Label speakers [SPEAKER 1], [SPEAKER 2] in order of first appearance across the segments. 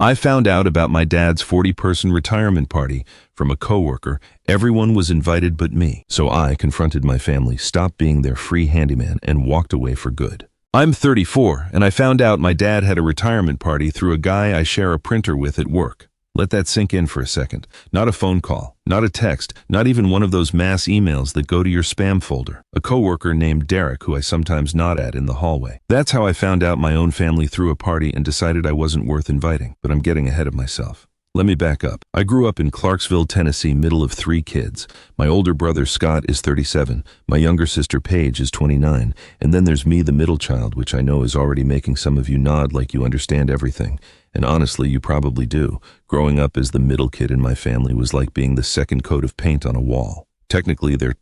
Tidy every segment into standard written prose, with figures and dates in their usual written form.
[SPEAKER 1] I found out about my dad's 40-person retirement party from a coworker. Everyone was invited but me. So I confronted my family, stopped being their free handyman, and walked away for good. I'm 34, and I found out my dad had a retirement party through a guy I share a printer with at work. Let that sink in for a second. Not a phone call, not a text, not even one of those mass emails that go to your spam folder. A coworker named Derek, who I sometimes nod at in the hallway. That's how I found out my own family threw a party and decided I wasn't worth inviting. But I'm getting ahead of myself. Let me back up. I grew up in Clarksville, Tennessee, middle of 3 kids. My older brother Scott is 37, my younger sister Paige is 29, and then there's me, the middle child, which I know is already making some of you nod like you understand everything. And honestly, you probably do. Growing up as the middle kid in my family was like being the second coat of paint on a wall. Technically, they're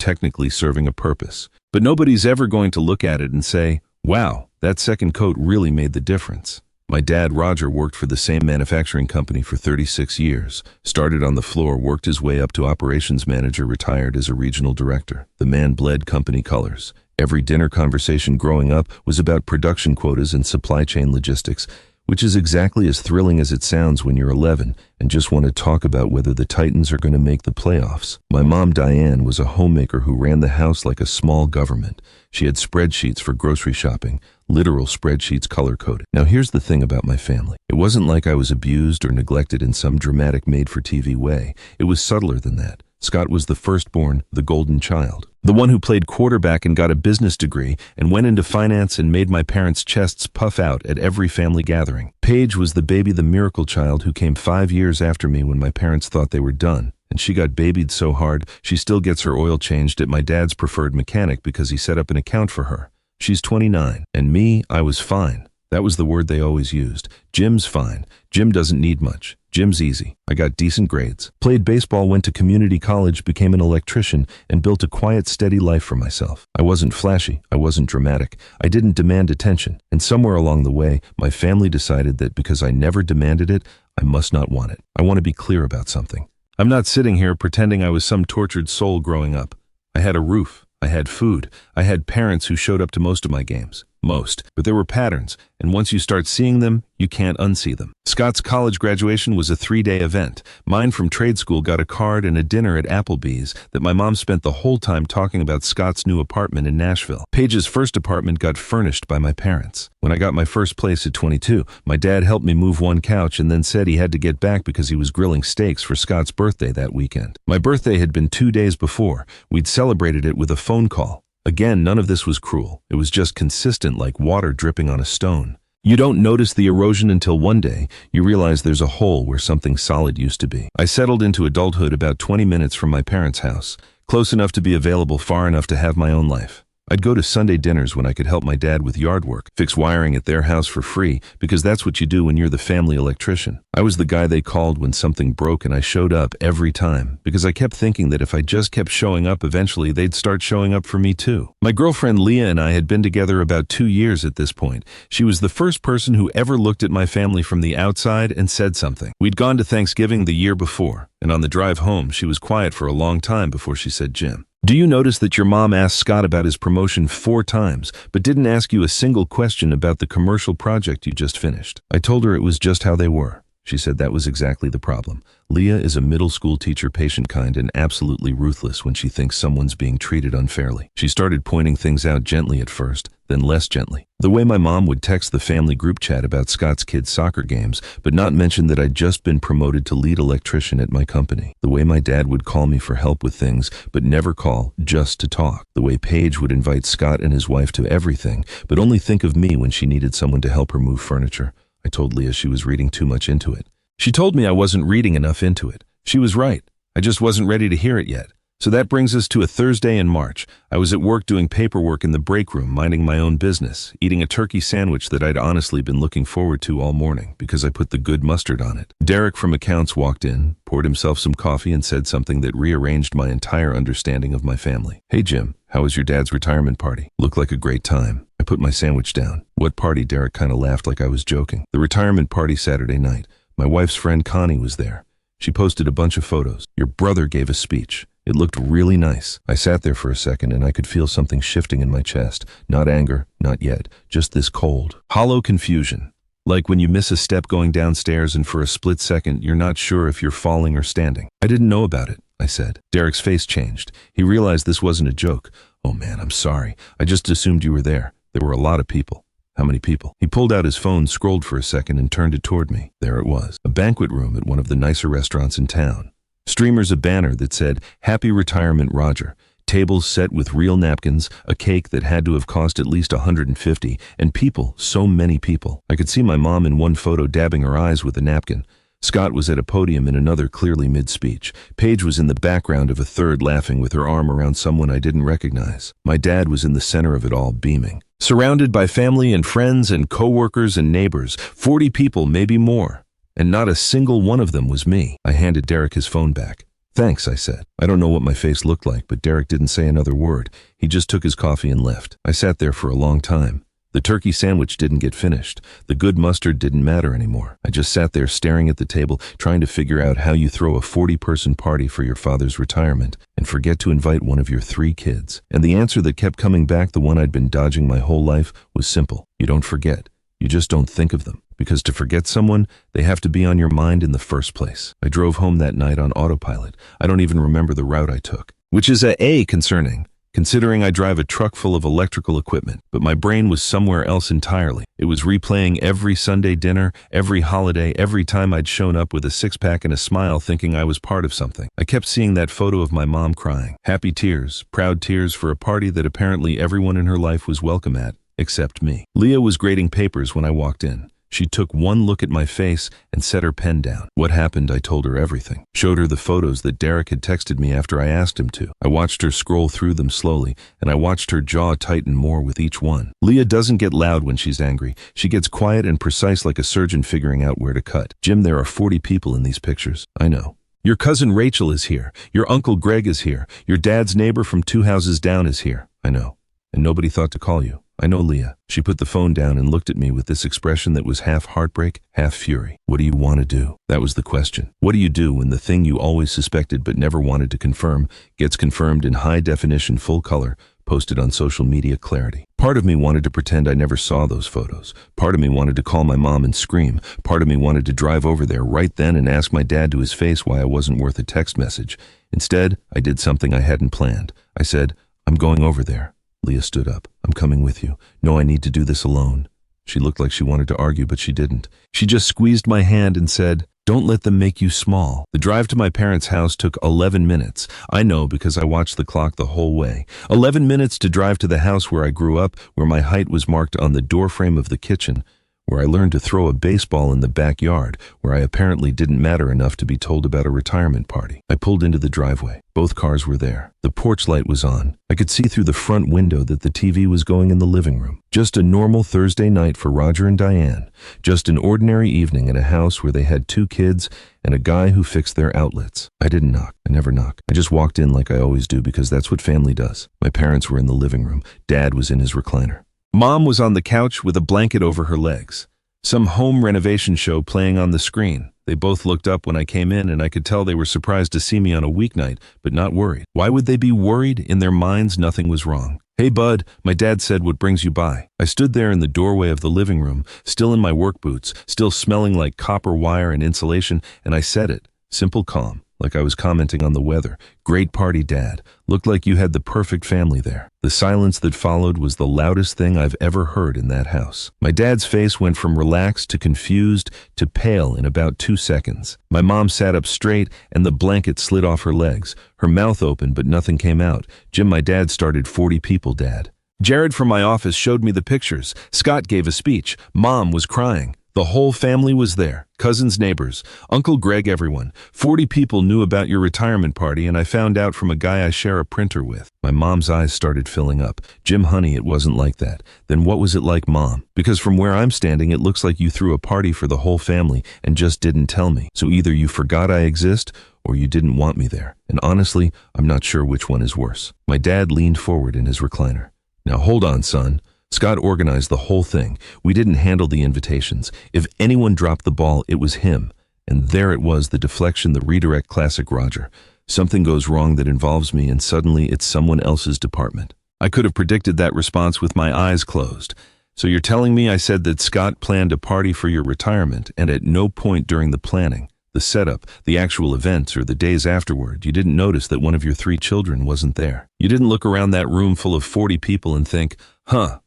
[SPEAKER 1] serving a purpose. But nobody's ever going to look at it and say, wow, that second coat really made the difference. My dad, Roger, worked for the same manufacturing company for 36 years. Started on the floor, worked his way up to operations manager, retired as a regional director. The man bled company colors. Every dinner conversation growing up was about production quotas and supply chain logistics, which is exactly as thrilling as it sounds when you're 11 and just want to talk about whether the Titans are going to make the playoffs. My mom, Diane, was a homemaker who ran the house like a small government. She had spreadsheets for grocery shopping, literal spreadsheets color-coded. Now here's the thing about my family. It wasn't like I was abused or neglected in some dramatic made-for-TV way. It was subtler than that. Scott was the firstborn, the golden child. The one who played quarterback and got a business degree and went into finance and made my parents' chests puff out at every family gathering. Paige was the baby, the miracle child who came 5 years after me when my parents thought they were done. And she got babied so hard, she still gets her oil changed at my dad's preferred mechanic because he set up an account for her. She's 29. And me, I was fine. That was the word they always used. Jim's fine. Jim doesn't need much. Jim's easy. I got decent grades. Played baseball, went to community college, became an electrician, and built a quiet, steady life for myself. I wasn't flashy. I wasn't dramatic. I didn't demand attention. And somewhere along the way, my family decided that because I never demanded it, I must not want it. I want to be clear about something. I'm not sitting here pretending I was some tortured soul growing up. I had a roof. I had food. I had parents who showed up to most of my games. Most. But there were patterns, and once you start seeing them, you can't unsee them. Scott's college graduation was a 3-day event. Mine from trade school got a card and a dinner at Applebee's that my mom spent the whole time talking about Scott's new apartment in Nashville. Paige's first apartment got furnished by my parents. When I got my first place at 22, my dad helped me move one couch and then said he had to get back because he was grilling steaks for Scott's birthday that weekend. My birthday had been 2 days before. We'd celebrated it with a phone call. Again, none of this was cruel. It was just consistent, like water dripping on a stone. You don't notice the erosion until one day you realize there's a hole where something solid used to be. I settled into adulthood about 20 minutes from my parents' house, close enough to be available, far enough to have my own life. I'd go to Sunday dinners when I could help my dad with yard work, fix wiring at their house for free, because that's what you do when you're the family electrician. I was the guy they called when something broke, and I showed up every time, because I kept thinking that if I just kept showing up, eventually they'd start showing up for me too. My girlfriend Leah and I had been together about 2 years at this point. She was the first person who ever looked at my family from the outside and said something. We'd gone to Thanksgiving the year before, and on the drive home, she was quiet for a long time before she said, "Jim, do you notice that your mom asked Scott about his promotion 4 times, but didn't ask you a single question about the commercial project you just finished?" I told her it was just how they were. She said that was exactly the problem. Leah is a middle school teacher, patient kind, and absolutely ruthless when she thinks someone's being treated unfairly. She started pointing things out gently at first, then less gently. The way my mom would text the family group chat about Scott's kids' soccer games, but not mention that I'd just been promoted to lead electrician at my company. The way my dad would call me for help with things, but never call, just to talk. The way Paige would invite Scott and his wife to everything, but only think of me when she needed someone to help her move furniture. I told Leah she was reading too much into it. She told me I wasn't reading enough into it. She was right. I just wasn't ready to hear it yet. So that brings us to a Thursday in March. I was at work doing paperwork in the break room, minding my own business, eating a turkey sandwich that I'd honestly been looking forward to all morning because I put the good mustard on it. Derek from accounts walked in, poured himself some coffee, and said something that rearranged my entire understanding of my family. "Hey Jim, how was your dad's retirement party? Looked like a great time." I put my sandwich down. "What party?" Derek kind of laughed like I was joking. "The retirement party Saturday night. My wife's friend Connie was there. She posted a bunch of photos. Your brother gave a speech. It looked really nice." I sat there for a second and I could feel something shifting in my chest. Not anger, not yet, just this cold, hollow confusion. Like when you miss a step going downstairs and for a split second you're not sure if you're falling or standing. I didn't know about it, I said. Derek's face changed. He realized this wasn't a joke. Oh man, I'm sorry. I just assumed you were there. There were a lot of people. How many people? He pulled out his phone, scrolled for a second, and turned it toward me. There it was. A banquet room at one of the nicer restaurants in town. Streamers, a banner that said, "Happy Retirement Roger." Tables set with real napkins, a cake that had to have cost at least $150, and people, so many people. I could see my mom in one photo dabbing her eyes with a napkin. Scott was at a podium in another, clearly mid-speech. Paige was in the background of a third, laughing with her arm around someone I didn't recognize. My dad was in the center of it all, beaming. Surrounded by family and friends and coworkers and neighbors, 40 people, maybe more. And not a single one of them was me. I handed Derek his phone back. Thanks, I said. I don't know what my face looked like, but Derek didn't say another word. He just took his coffee and left. I sat there for a long time. The turkey sandwich didn't get finished. The good mustard didn't matter anymore. I just sat there staring at the table, trying to figure out how you throw a 40-person party for your father's retirement and forget to invite one of your 3 kids. And the answer that kept coming back, the one I'd been dodging my whole life, was simple. You don't forget. You just don't think of them. Because to forget someone, they have to be on your mind in the first place. I drove home that night on autopilot. I don't even remember the route I took. Which is concerning, considering I drive a truck full of electrical equipment. But my brain was somewhere else entirely. It was replaying every Sunday dinner, every holiday, every time I'd shown up with a six-pack and a smile thinking I was part of something. I kept seeing that photo of my mom crying. Happy tears, proud tears for a party that apparently everyone in her life was welcome at, except me. Leah was grading papers when I walked in. She took one look at my face and set her pen down. What happened? I told her everything. Showed her the photos that Derek had texted me after I asked him to. I watched her scroll through them slowly, and I watched her jaw tighten more with each one. Leah doesn't get loud when she's angry. She gets quiet and precise like a surgeon figuring out where to cut. Jim, there are 40 people in these pictures. I know. Your cousin Rachel is here. Your uncle Greg is here. Your dad's neighbor from 2 houses down is here. I know. And nobody thought to call you. I know, Leah. She put the phone down and looked at me with this expression that was half heartbreak, half fury. What do you want to do? That was the question. What do you do when the thing you always suspected but never wanted to confirm gets confirmed in high definition, full color, posted on social media clarity? Part of me wanted to pretend I never saw those photos. Part of me wanted to call my mom and scream. Part of me wanted to drive over there right then and ask my dad to his face why I wasn't worth a text message. Instead, I did something I hadn't planned. I said, "I'm going over there." Leah stood up. "I'm coming with you. No, I need to do this alone." She looked like she wanted to argue, but she didn't. She just squeezed my hand and said, "Don't let them make you small." The drive to my parents' house took 11 minutes. I know because I watched the clock the whole way. 11 minutes to drive to the house where I grew up, where my height was marked on the doorframe of the kitchen, where I learned to throw a baseball in the backyard, where I apparently didn't matter enough to be told about a retirement party. I pulled into the driveway. Both cars were there. The porch light was on. I could see through the front window that the TV was going in the living room. Just a normal Thursday night for Roger and Diane. Just an ordinary evening in a house where they had 2 kids and a guy who fixed their outlets. I didn't knock. I never knock. I just walked in like I always do because that's what family does. My parents were in the living room. Dad was in his recliner. Mom was on the couch with a blanket over her legs. Some home renovation show playing on the screen. They both looked up when I came in, and I could tell they were surprised to see me on a weeknight, but not worried. Why would they be worried? In their minds, nothing was wrong. "Hey, bud," my dad said, "what brings you by?" I stood there in the doorway of the living room, still in my work boots, still smelling like copper wire and insulation, and I said it. Simple, calm, like I was commenting on the weather. "Great party, Dad. Looked like you had the perfect family there." The silence that followed was the loudest thing I've ever heard in that house. My dad's face went from relaxed to confused to pale in about 2 seconds. My mom sat up straight and the blanket slid off her legs. Her mouth opened, but nothing came out. "Jim, my dad started 40 people, Dad." Jared from my office showed me the pictures. Scott gave a speech. Mom was crying. The whole family was there. Cousins, neighbors, Uncle Greg, everyone. 40 people knew about your retirement party, and I found out from a guy I share a printer with. My mom's eyes started filling up. "Jim, honey, it wasn't like that." "Then what was it like, Mom?" "Because from where I'm standing, it looks like you threw a party for the whole family and just didn't tell me. So either you forgot I exist or you didn't want me there. And honestly, I'm not sure which one is worse." My dad leaned forward in his recliner. "Now hold on, son. Scott organized the whole thing. We didn't handle the invitations. If anyone dropped the ball, it was him. And there it was, the deflection, the redirect, classic Roger. Something goes wrong that involves me, and suddenly it's someone else's department. I could have predicted that response with my eyes closed. So you're telling me, I said, that Scott planned a party for your retirement, and at no point during the planning, the setup, the actual events, or the days afterward, you didn't notice that one of your 3 children wasn't there. You didn't look around that room full of 40 people and think,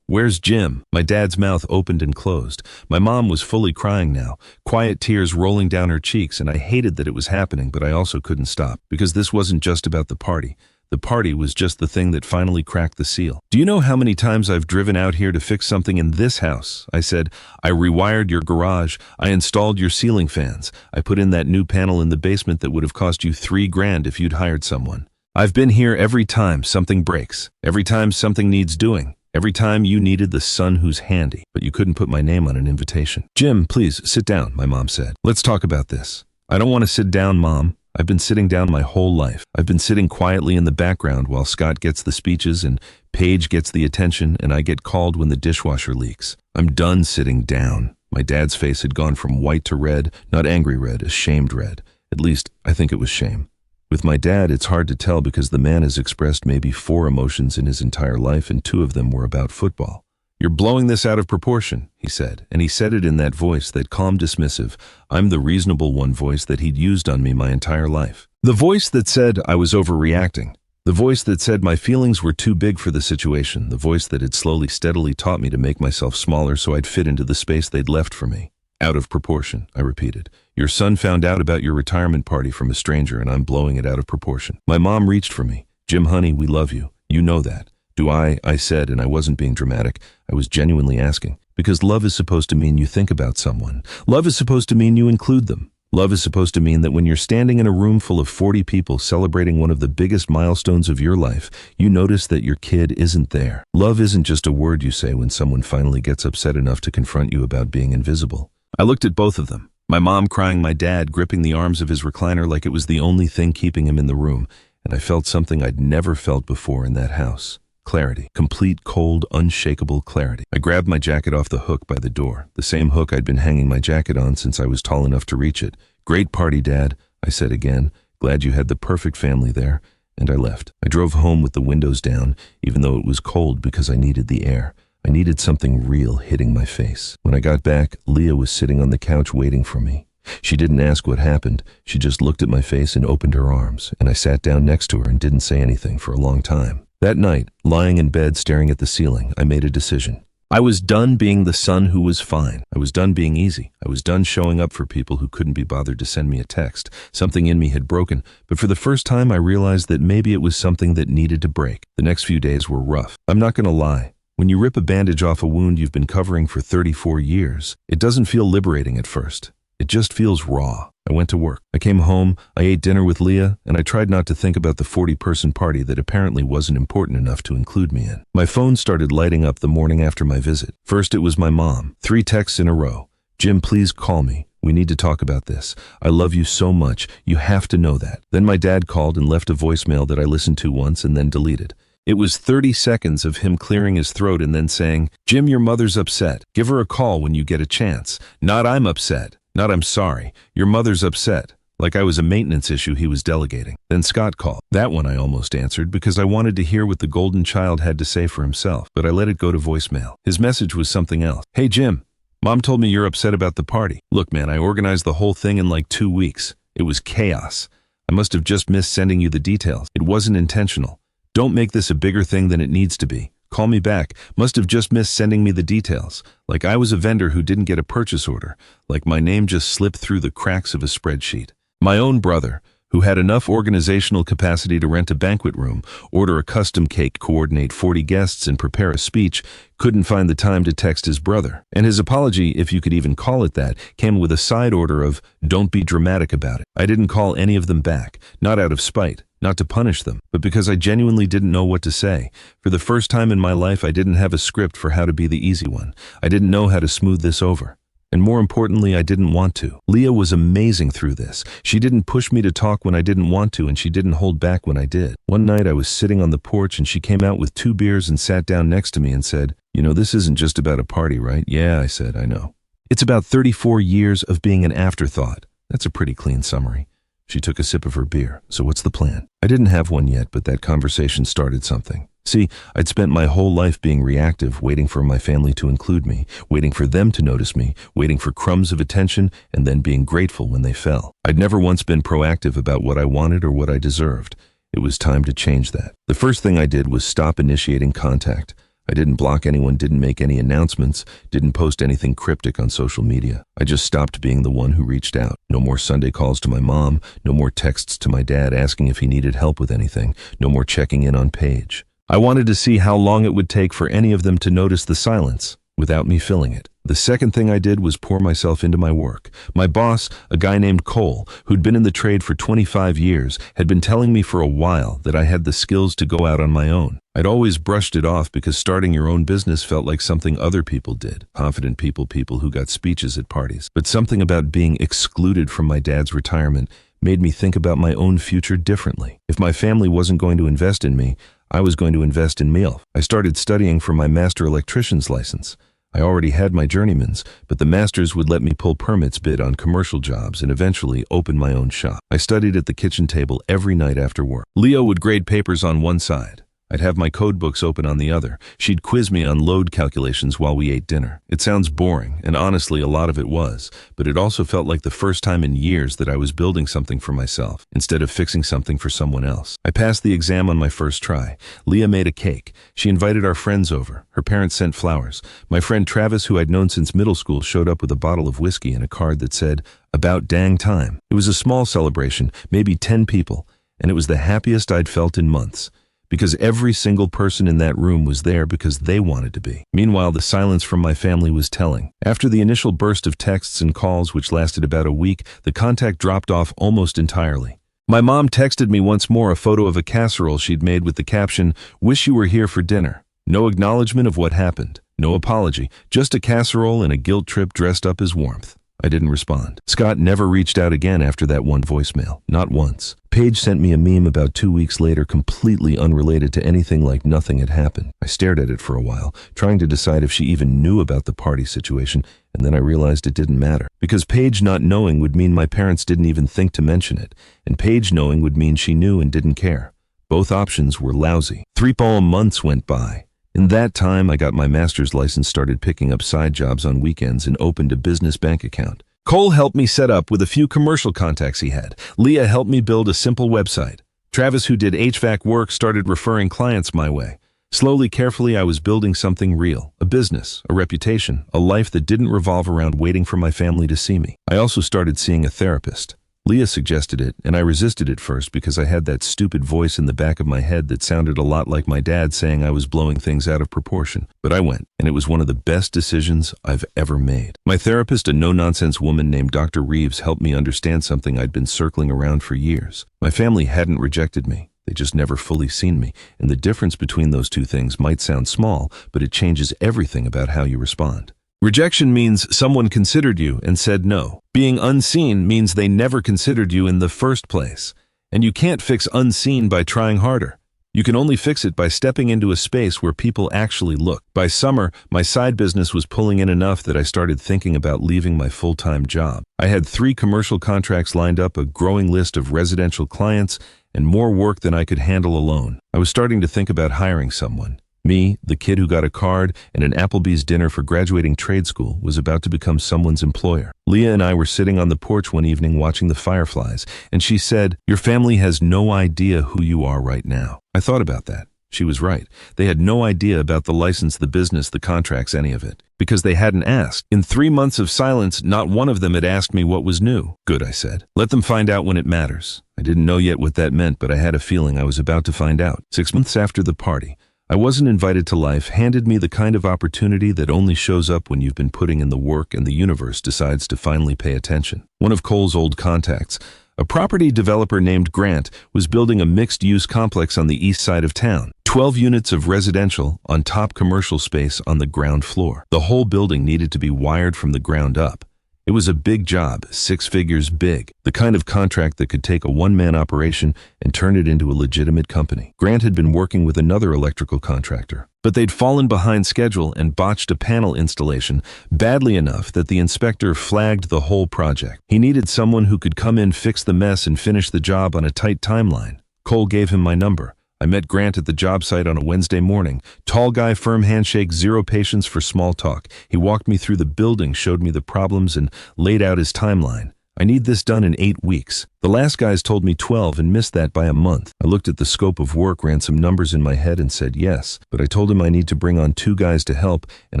[SPEAKER 1] where's Jim? My dad's mouth opened and closed. My mom was fully crying now, quiet tears rolling down her cheeks, and I hated that it was happening, but I also couldn't stop, because this wasn't just about the party. The party was just the thing that finally cracked the seal. Do you know how many times I've driven out here to fix something in this house? I said, I rewired your garage. I installed your ceiling fans. I put in that new panel in the basement that would have cost you $3,000 if you'd hired someone. I've been here every time something breaks, every time something needs doing, every time you needed the son who's handy, but you couldn't put my name on an invitation. Jim, please sit down, my mom said. Let's talk about this. I don't want to sit down, Mom. I've been sitting down my whole life. I've been sitting quietly in the background while Scott gets the speeches and Paige gets the attention and I get called when the dishwasher leaks. I'm done sitting down. My dad's face had gone from white to red, not angry red, ashamed red. At least, I think it was shame. With my dad, it's hard to tell because the man has expressed maybe 4 emotions in his entire life and 2 of them were about football. You're blowing this out of proportion, he said, and he said it in that voice, that calm, dismissive, I'm the reasonable one voice that he'd used on me my entire life. The voice that said I was overreacting. The voice that said my feelings were too big for the situation. The voice that had slowly, steadily taught me to make myself smaller so I'd fit into the space they'd left for me. Out of proportion, I repeated. Your son found out about your retirement party from a stranger and I'm blowing it out of proportion. My mom reached for me. Jim, honey, we love you. You know that. Do I said, and I wasn't being dramatic. I was genuinely asking. Because love is supposed to mean you think about someone. Love is supposed to mean you include them. Love is supposed to mean that when you're standing in a room full of 40 people celebrating one of the biggest milestones of your life, you notice that your kid isn't there. Love isn't just a word you say when someone finally gets upset enough to confront you about being invisible. I looked at both of them. My mom crying, my dad gripping the arms of his recliner like it was the only thing keeping him in the room, and I felt something I'd never felt before in that house. Clarity. Complete, cold, unshakable clarity. I grabbed my jacket off the hook by the door, the same hook I'd been hanging my jacket on since I was tall enough to reach it. Great party, Dad, I said again. Glad you had the perfect family there. And I left. I drove home with the windows down, even though it was cold because I needed the air. I needed something real hitting my face. When I got back, Leah was sitting on the couch waiting for me. She didn't ask what happened. She just looked at my face and opened her arms, and I sat down next to her and didn't say anything for a long time. That night, lying in bed staring at the ceiling, I made a decision. I was done being the son who was fine. I was done being easy. I was done showing up for people who couldn't be bothered to send me a text. Something in me had broken, but for the first time I realized that maybe it was something that needed to break. The next few days were rough. I'm not going to lie. When you rip a bandage off a wound you've been covering for 34 years, it doesn't feel liberating at first. It just feels raw. I went to work. I came home, I ate dinner with Leah, and I tried not to think about the 40-person party that apparently wasn't important enough to include me in. My phone started lighting up the morning after my visit. First, it was my mom. 3 texts in a row. Jim, please call me. We need to talk about this. I love you so much. You have to know that. Then my dad called and left a voicemail that I listened to once and then deleted. It was 30 seconds of him clearing his throat and then saying, Jim, your mother's upset. Give her a call when you get a chance. Not I'm upset. Not I'm sorry. Your mother's upset. Like I was a maintenance issue he was delegating. Then Scott called. That one I almost answered because I wanted to hear what the golden child had to say for himself, but I let it go to voicemail. His message was something else. Hey Jim, Mom told me you're upset about the party. Look man, I organized the whole thing in like 2 weeks. It was chaos. I must have just missed sending you the details. It wasn't intentional. Don't make this a bigger thing than it needs to be. Call me back. Must have just missed sending me the details. Like I was a vendor who didn't get a purchase order. Like my name just slipped through the cracks of a spreadsheet. My own brother, who had enough organizational capacity to rent a banquet room, order a custom cake, coordinate 40 guests, and prepare a speech, couldn't find the time to text his brother. And his apology, if you could even call it that, came with a side order of, don't be dramatic about it. I didn't call any of them back, not out of spite, not to punish them, but because I genuinely didn't know what to say. For the first time in my life, I didn't have a script for how to be the easy one. I didn't know how to smooth this over. And more importantly, I didn't want to. Leah was amazing through this. She didn't push me to talk when I didn't want to, and she didn't hold back when I did. One night I was sitting on the porch and she came out with 2 beers and sat down next to me and said, you know, this isn't just about a party, right? Yeah, I said, I know. It's about 34 years of being an afterthought. That's a pretty clean summary. She took a sip of her beer. So what's the plan? I didn't have one yet, but that conversation started something. See, I'd spent my whole life being reactive, waiting for my family to include me, waiting for them to notice me, waiting for crumbs of attention, and then being grateful when they fell. I'd never once been proactive about what I wanted or what I deserved. It was time to change that. The first thing I did was stop initiating contact. I didn't block anyone, didn't make any announcements, didn't post anything cryptic on social media. I just stopped being the one who reached out. No more Sunday calls to my mom, no more texts to my dad asking if he needed help with anything, no more checking in on Paige. I wanted to see how long it would take for any of them to notice the silence without me filling it. The second thing I did was pour myself into my work. My boss, a guy named Cole, who'd been in the trade for 25 years, had been telling me for a while that I had the skills to go out on my own. I'd always brushed it off because starting your own business felt like something other people did. Confident people who got speeches at parties. But something about being excluded from my dad's retirement made me think about my own future differently. If my family wasn't going to invest in me, I was going to invest in me. I started studying for my master electrician's license. I already had my journeyman's, but the masters would let me pull permits, bid on commercial jobs, and eventually open my own shop. I studied at the kitchen table every night after work. Leo would grade papers on one side. I'd have my code books open on the other. She'd quiz me on load calculations while we ate dinner. It sounds boring, and honestly a lot of it was, but it also felt like the first time in years that I was building something for myself, instead of fixing something for someone else. I passed the exam on my first try. Leah made a cake. She invited our friends over. Her parents sent flowers. My friend Travis, who I'd known since middle school, showed up with a bottle of whiskey and a card that said, "About dang time." It was a small celebration, maybe 10 people, and it was the happiest I'd felt in months. Because every single person in that room was there because they wanted to be. Meanwhile, the silence from my family was telling. After the initial burst of texts and calls, which lasted about a week, the contact dropped off almost entirely. My mom texted me once more a photo of a casserole she'd made with the caption, "Wish you were here for dinner." No acknowledgement of what happened. No apology. Just a casserole and a guilt trip dressed up as warmth. I didn't respond. Scott never reached out again after that one voicemail. Not once. Paige sent me a meme about 2 weeks later, completely unrelated to anything, like nothing had happened. I stared at it for a while, trying to decide if she even knew about the party situation, and then I realized it didn't matter. Because Paige not knowing would mean my parents didn't even think to mention it, and Paige knowing would mean she knew and didn't care. Both options were lousy. 3 months went by. In that time, I got my master's license, started picking up side jobs on weekends, and opened a business bank account. Cole helped me set up with a few commercial contacts he had. Leah helped me build a simple website. Travis, who did HVAC work, started referring clients my way. Slowly, carefully, I was building something real. A business, a reputation, a life that didn't revolve around waiting for my family to see me. I also started seeing a therapist. Leah suggested it, and I resisted at first because I had that stupid voice in the back of my head that sounded a lot like my dad saying I was blowing things out of proportion. But I went, and it was one of the best decisions I've ever made. My therapist, a no-nonsense woman named Dr. Reeves, helped me understand something I'd been circling around for years. My family hadn't rejected me. They just never fully seen me, and the difference between those two things might sound small, but it changes everything about how you respond. Rejection means someone considered you and said no. Being unseen means they never considered you in the first place. And you can't fix unseen by trying harder. You can only fix it by stepping into a space where people actually look. By summer, my side business was pulling in enough that I started thinking about leaving my full-time job. I had 3 commercial contracts lined up, a growing list of residential clients, and more work than I could handle alone. I was starting to think about hiring someone. Me, the kid who got a card and an Applebee's dinner for graduating trade school, was about to become someone's employer. Leah and I were sitting on the porch one evening watching the fireflies, and she said, "Your family has no idea who you are right now." I thought about that. She was right. They had no idea about the license, the business, the contracts, any of it. Because they hadn't asked. In 3 months of silence, not one of them had asked me what was new. Good, I said. Let them find out when it matters. I didn't know yet what that meant, but I had a feeling I was about to find out. 6 months after the party, I wasn't invited to life, handed me the kind of opportunity that only shows up when you've been putting in the work and the universe decides to finally pay attention. One of Cole's old contacts, a property developer named Grant, was building a mixed-use complex on the east side of town. 12 units of residential on top, commercial space on the ground floor. The whole building needed to be wired from the ground up. It was a big job, 6 figures big, the kind of contract that could take a one-man operation and turn it into a legitimate company. Grant had been working with another electrical contractor, but they'd fallen behind schedule and botched a panel installation badly enough that the inspector flagged the whole project. He needed someone who could come in, fix the mess, and finish the job on a tight timeline. Cole gave him my number. I met Grant at the job site on a Wednesday morning. Tall guy, firm handshake, zero patience for small talk. He walked me through the building, showed me the problems, and laid out his timeline. I need this done in 8 weeks. The last guys told me 12 and missed that by a month. I looked at the scope of work, ran some numbers in my head and said yes, but I told him I need to bring on 2 guys to help and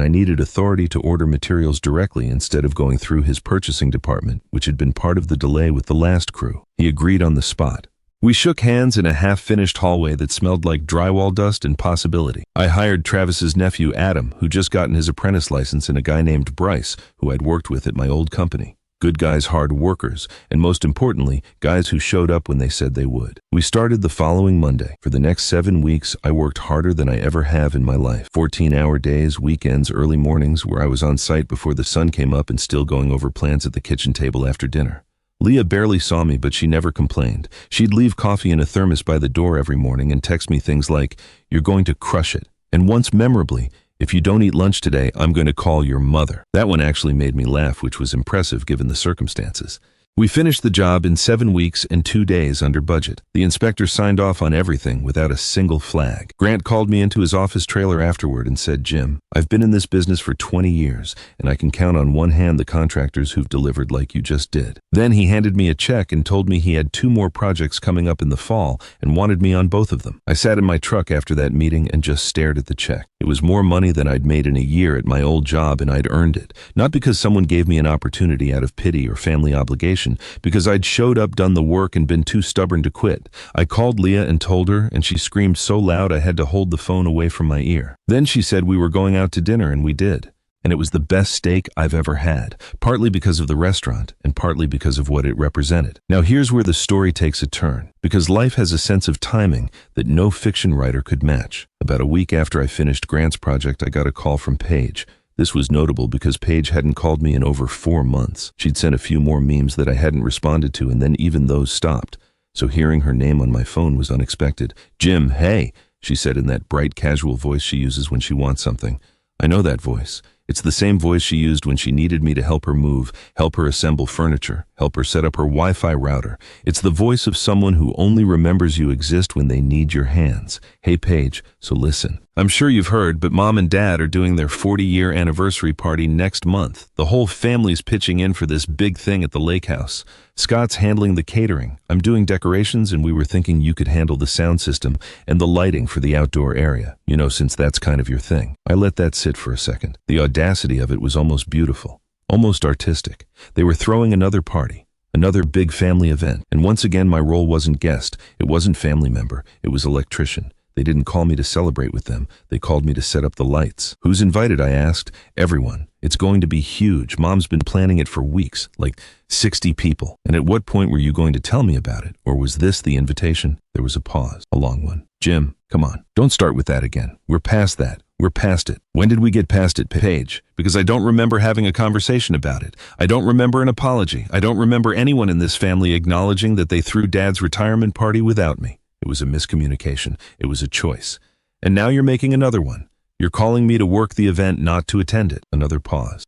[SPEAKER 1] I needed authority to order materials directly instead of going through his purchasing department, which had been part of the delay with the last crew. He agreed on the spot. We shook hands in a half-finished hallway that smelled like drywall dust and possibility. I hired Travis's nephew, Adam, who just gotten his apprentice license, and a guy named Bryce, who I'd worked with at my old company. Good guys, hard workers, and most importantly, guys who showed up when they said they would. We started the following Monday. For the next 7 weeks, I worked harder than I ever have in my life. 14-hour days, weekends, early mornings, where I was on site before the sun came up and still going over plans at the kitchen table after dinner. Leah barely saw me, but she never complained. She'd leave coffee in a thermos by the door every morning and text me things like, "You're going to crush it." And once memorably, "If you don't eat lunch today, I'm going to call your mother." That one actually made me laugh, which was impressive given the circumstances. We finished the job in 7 weeks and 2 days under budget. The inspector signed off on everything without a single flag. Grant called me into his office trailer afterward and said, "Jim, I've been in this business for 20 years, and I can count on one hand the contractors who've delivered like you just did." Then he handed me a check and told me he had 2 more projects coming up in the fall and wanted me on both of them. I sat in my truck after that meeting and just stared at the check. It was more money than I'd made in a year at my old job, and I'd earned it. Not because someone gave me an opportunity out of pity or family obligation, because I'd showed up, done the work, and been too stubborn to quit. I called Leah and told her, and she screamed so loud I had to hold the phone away from my ear. Then she said we were going out to dinner, and we did. And it was the best steak I've ever had, partly because of the restaurant and partly because of what it represented. Now here's where the story takes a turn, because life has a sense of timing that no fiction writer could match. About a week after I finished Grant's project, I got a call from Paige. This was notable because Paige hadn't called me in over 4 months. She'd sent a few more memes that I hadn't responded to, and then even those stopped. So hearing her name on my phone was unexpected. "Jim, hey," she said in that bright, casual voice she uses when she wants something. I know that voice. It's the same voice she used when she needed me to help her move, help her assemble furniture, help her set up her Wi-Fi router. It's the voice of someone who only remembers you exist when they need your hands. Hey, Paige, so listen. I'm sure you've heard, but Mom and Dad are doing their 40-year anniversary party next month. The whole family's pitching in for this big thing at the lake house. Scott's handling the catering. I'm doing decorations, and we were thinking you could handle the sound system and the lighting for the outdoor area, since that's kind of your thing. I let that sit for a second. The audacity of it was almost beautiful, almost artistic. They were throwing another party, another big family event, and once again my role wasn't guest, it wasn't family member, it was electrician. They didn't call me to celebrate with them. They called me to set up the lights. Who's invited, I asked. Everyone. It's going to be huge. Mom's been planning it for weeks, like 60 people. And at what point were you going to tell me about it? Or was this the invitation? There was a pause, a long one. Jim, come on. Don't start with that again. We're past that. We're past it. When did we get past it, Paige? Because I don't remember having a conversation about it. I don't remember an apology. I don't remember anyone in this family acknowledging that they threw Dad's retirement party without me. It was a miscommunication. It was a choice. And now you're making another one. You're calling me to work the event, not to attend it. Another pause.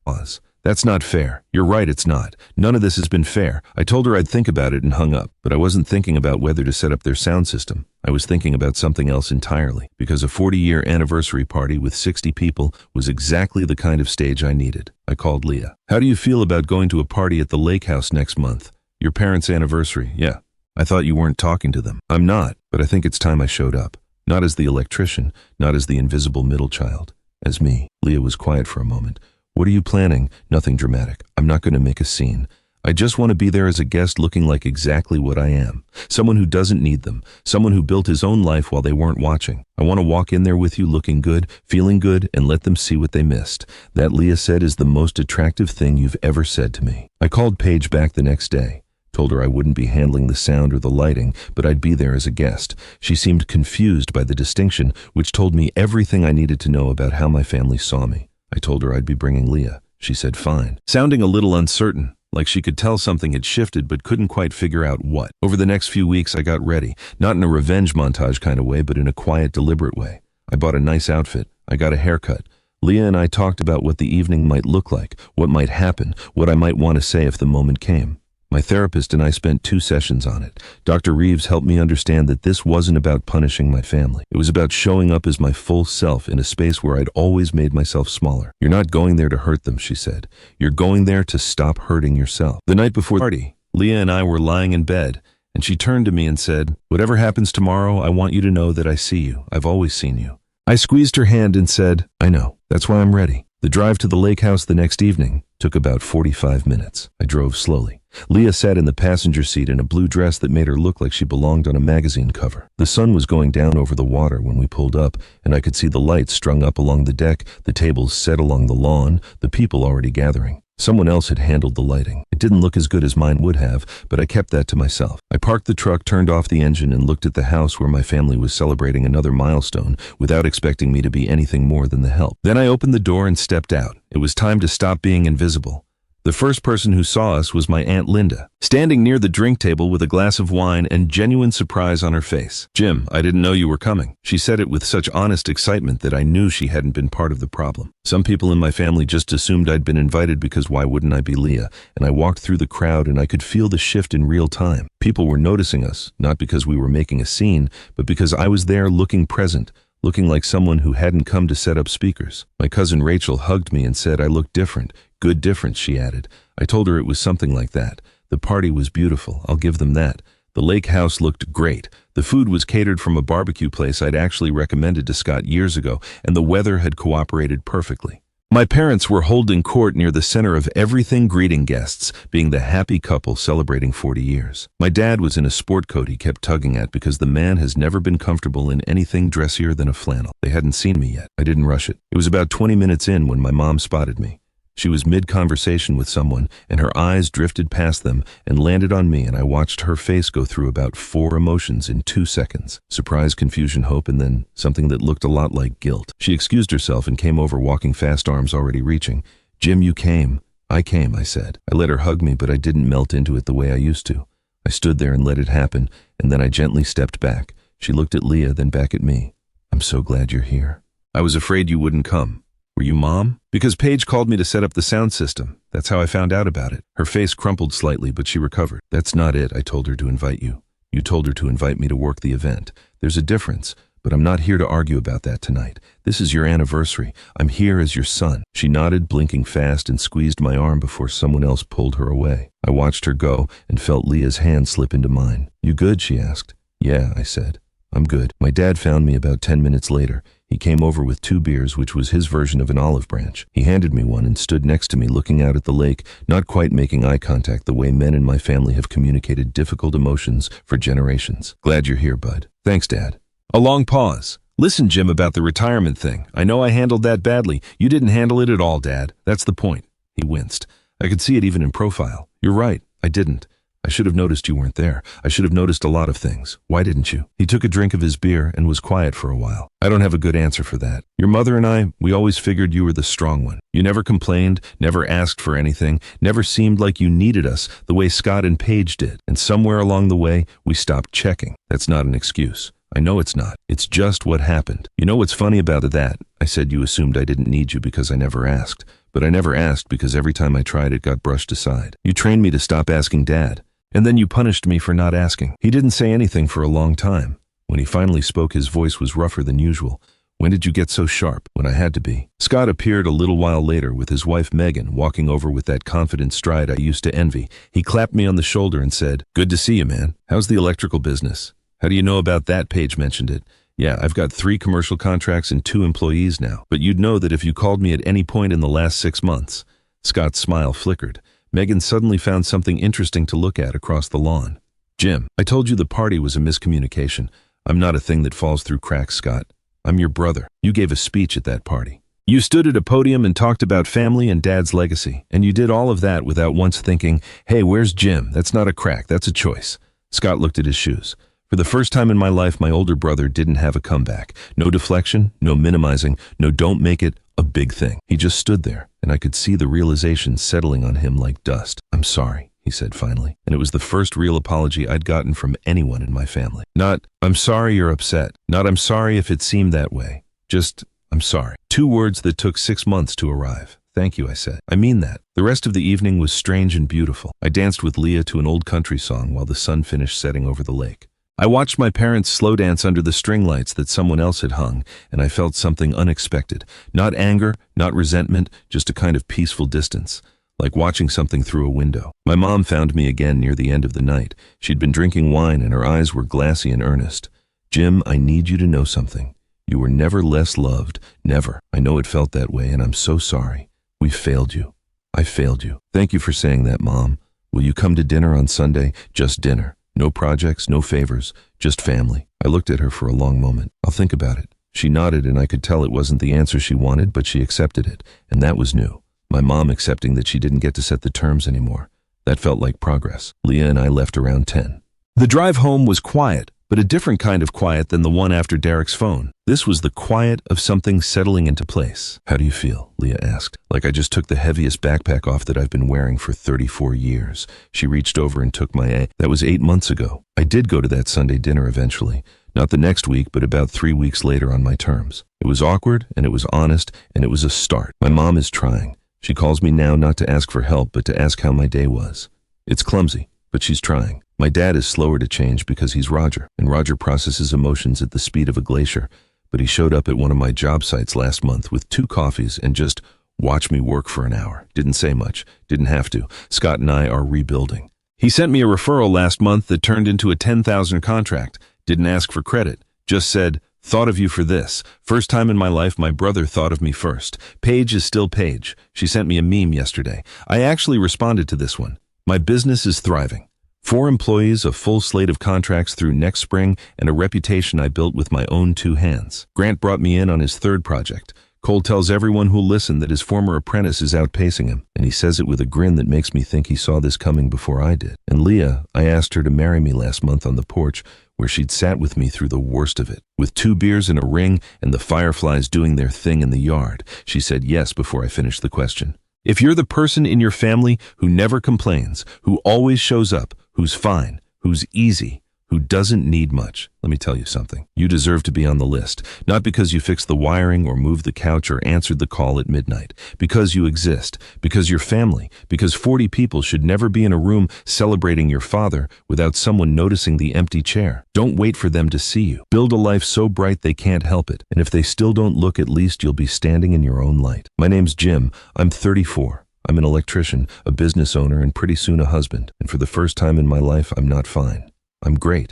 [SPEAKER 1] That's not fair. You're right, it's not. None of this has been fair. I told her I'd think about it and hung up. But I wasn't thinking about whether to set up their sound system. I was thinking about something else entirely. Because a 40-year anniversary party with 60 people was exactly the kind of stage I needed. I called Leah. How do you feel about going to a party at the lake house next month? Your parents' anniversary, yeah. I thought you weren't talking to them. I'm not, but I think it's time I showed up. Not as the electrician, not as the invisible middle child. As me. Leah was quiet for a moment. What are you planning? Nothing dramatic. I'm not going to make a scene. I just want to be there as a guest looking like exactly what I am. Someone who doesn't need them. Someone who built his own life while they weren't watching. I want to walk in there with you looking good, feeling good, and let them see what they missed. That, Leah said, is the most attractive thing you've ever said to me. I called Paige back the next day. Told her I wouldn't be handling the sound or the lighting, but I'd be there as a guest. She seemed confused by the distinction, which told me everything I needed to know about how my family saw me. I told her I'd be bringing Leah. She said fine, sounding a little uncertain, like she could tell something had shifted but couldn't quite figure out what. Over the next few weeks I got ready, not in a revenge montage kind of way, but in a quiet, deliberate way. I bought a nice outfit. I got a haircut. Leah and I talked about what the evening might look like, what might happen, what I might want to say if the moment came. My therapist and I spent 2 sessions on it. Dr. Reeves helped me understand that this wasn't about punishing my family. It was about showing up as my full self in a space where I'd always made myself smaller. You're not going there to hurt them, she said. You're going there to stop hurting yourself. The night before the party, Leah and I were lying in bed, and she turned to me and said, "Whatever happens tomorrow, I want you to know that I see you. I've always seen you." I squeezed her hand and said, "I know. That's why I'm ready." The drive to the lake house the next evening took about 45 minutes. I drove slowly. Leah sat in the passenger seat in a blue dress that made her look like she belonged on a magazine cover. The sun was going down over the water when we pulled up, and I could see the lights strung up along the deck, the tables set along the lawn, the people already gathering. Someone else had handled the lighting. It didn't look as good as mine would have, but I kept that to myself. I parked the truck, turned off the engine, and looked at the house where my family was celebrating another milestone without expecting me to be anything more than the help. Then I opened the door and stepped out. It was time to stop being invisible. The first person who saw us was my Aunt Linda, standing near the drink table with a glass of wine and genuine surprise on her face. "Jim, I didn't know you were coming." She said it with such honest excitement that I knew she hadn't been part of the problem. Some people in my family just assumed I'd been invited because why wouldn't I be Leah? And I walked through the crowd and I could feel the shift in real time. People were noticing us, not because we were making a scene, but because I was there looking present, looking like someone who hadn't come to set up speakers. My cousin Rachel hugged me and said I looked different. Good difference, she added. I told her it was something like that. The party was beautiful, I'll give them that. The lake house looked great. The food was catered from a barbecue place I'd actually recommended to Scott years ago, and the weather had cooperated perfectly. My parents were holding court near the center of everything, greeting guests, being the happy couple celebrating 40 years. My dad was in a sport coat he kept tugging at because the man has never been comfortable in anything dressier than a flannel. They hadn't seen me yet. I didn't rush it. It was about 20 minutes in when my mom spotted me. She was mid-conversation with someone, and her eyes drifted past them and landed on me, and I watched her face go through about 4 emotions in 2 seconds. Surprise, confusion, hope, and then something that looked a lot like guilt. She excused herself and came over, walking fast, arms already reaching. "Jim, you came." "I came," I said. I let her hug me, but I didn't melt into it the way I used to. I stood there and let it happen, and then I gently stepped back. She looked at Leah, then back at me. "I'm so glad you're here." "I was afraid you wouldn't come." "Were you Mom?" "Because Paige called me to set up the sound system. That's how I found out about it." Her face crumpled slightly, but she recovered. "That's not it. I told her to invite you. You told her to invite me to work the event. There's a difference, but I'm not here to argue about that tonight. This is your anniversary. I'm here as your son." She nodded, blinking fast, and squeezed my arm before someone else pulled her away. I watched her go and felt Leah's hand slip into mine. "You good?" she asked. "Yeah," I said. "I'm good." My dad found me about 10 minutes later. He came over with 2 beers, which was his version of an olive branch. He handed me one and stood next to me looking out at the lake, not quite making eye contact the way men in my family have communicated difficult emotions for generations. "Glad you're here, bud." "Thanks, Dad." A long pause. "Listen, Jim, about the retirement thing. I know I handled that badly. You didn't handle it at all, Dad. That's the point." He winced. I could see it even in profile. "You're right. I didn't. I should have noticed you weren't there. I should have noticed a lot of things. Why didn't you?" He took a drink of his beer and was quiet for a while. "I don't have a good answer for that. Your mother and I, we always figured you were the strong one. You never complained, never asked for anything, never seemed like you needed us the way Scott and Paige did. And somewhere along the way, we stopped checking. That's not an excuse. I know it's not. It's just what happened. You know what's funny about that? I said you assumed I didn't need you because I never asked. But I never asked because every time I tried, it got brushed aside. You trained me to stop asking Dad. And then you punished me for not asking." He didn't say anything for a long time. When he finally spoke, his voice was rougher than usual. "When did you get so sharp?" "When I had to be." Scott appeared a little while later with his wife Megan, walking over with that confident stride I used to envy. He clapped me on the shoulder and said, "Good to see you, man. How's the electrical business?" "How do you know about that?" Paige mentioned it. "Yeah, I've got 3 commercial contracts and 2 employees now. But you'd know that if you called me at any point in the last 6 months. Scott's smile flickered. Megan suddenly found something interesting to look at across the lawn. "Jim, I told you the party was a miscommunication. I'm not a thing that falls through cracks, Scott. I'm your brother. You gave a speech at that party. You stood at a podium and talked about family and Dad's legacy. And you did all of that without once thinking, hey, where's Jim? That's not a crack, that's a choice." Scott looked at his shoes. For the first time in my life, my older brother didn't have a comeback. No deflection, no minimizing, no don't make it a big thing. He just stood there, and I could see the realization settling on him like dust. "I'm sorry," he said finally, and it was the first real apology I'd gotten from anyone in my family. Not, "I'm sorry you're upset." Not, "I'm sorry if it seemed that way." Just, "I'm sorry." 2 words that took 6 months to arrive. Thank you, I said. I mean that. The rest of the evening was strange and beautiful. I danced with Leah to an old country song while the sun finished setting over the lake. I watched my parents slow dance under the string lights that someone else had hung, and I felt something unexpected. Not anger, not resentment, just a kind of peaceful distance, like watching something through a window. My mom found me again near the end of the night. She'd been drinking wine and her eyes were glassy and earnest. Jim, I need you to know something. You were never less loved, never. I know it felt that way, and I'm so sorry. We failed you. I failed you. Thank you for saying that, Mom. Will you come to dinner on Sunday? Just dinner. No projects, no favors, just family. I looked at her for a long moment. I'll think about it. She nodded, and I could tell it wasn't the answer she wanted, but she accepted it, and that was new. My mom accepting that she didn't get to set the terms anymore. That felt like progress. Leah and I left around 10. The drive home was quiet, but a different kind of quiet than the one after Derek's phone. This was the quiet of something settling into place. How do you feel? Leah asked. Like I just took the heaviest backpack off that I've been wearing for 34 years. She reached over and took my That was 8 months ago. I did go to that Sunday dinner eventually. Not the next week, but about 3 weeks later on my terms. It was awkward, and it was honest, and it was a start. My mom is trying. She calls me now not to ask for help, but to ask how my day was. It's clumsy, but she's trying. My dad is slower to change because he's Roger, and Roger processes emotions at the speed of a glacier. But he showed up at one of my job sites last month with 2 coffees and just watched me work for an hour. Didn't say much, didn't have to. Scott and I are rebuilding. He sent me a referral last month that turned into a 10,000 contract. Didn't ask for credit, just said, thought of you for this. First time in my life my brother thought of me first. Paige is still Paige. She sent me a meme yesterday. I actually responded to this one. My business is thriving. 4 employees, a full slate of contracts through next spring, and a reputation I built with my own 2 hands. Grant brought me in on his 3rd project. Cole tells everyone who'll listen that his former apprentice is outpacing him, and he says it with a grin that makes me think he saw this coming before I did. And Leah, I asked her to marry me last month on the porch, where she'd sat with me through the worst of it. With 2 beers and a ring and the fireflies doing their thing in the yard, she said yes before I finished the question. If you're the person in your family who never complains, who always shows up, who's fine, who's easy, who doesn't need much, let me tell you something. You deserve to be on the list, not because you fixed the wiring or moved the couch or answered the call at midnight, because you exist, because you're family, because 40 people should never be in a room celebrating your father without someone noticing the empty chair. Don't wait for them to see you. Build a life so bright they can't help it, and if they still don't look, at least you'll be standing in your own light. My name's Jim. I'm 34. I'm an electrician, a business owner, and pretty soon a husband. And for the first time in my life, I'm not fine. I'm great.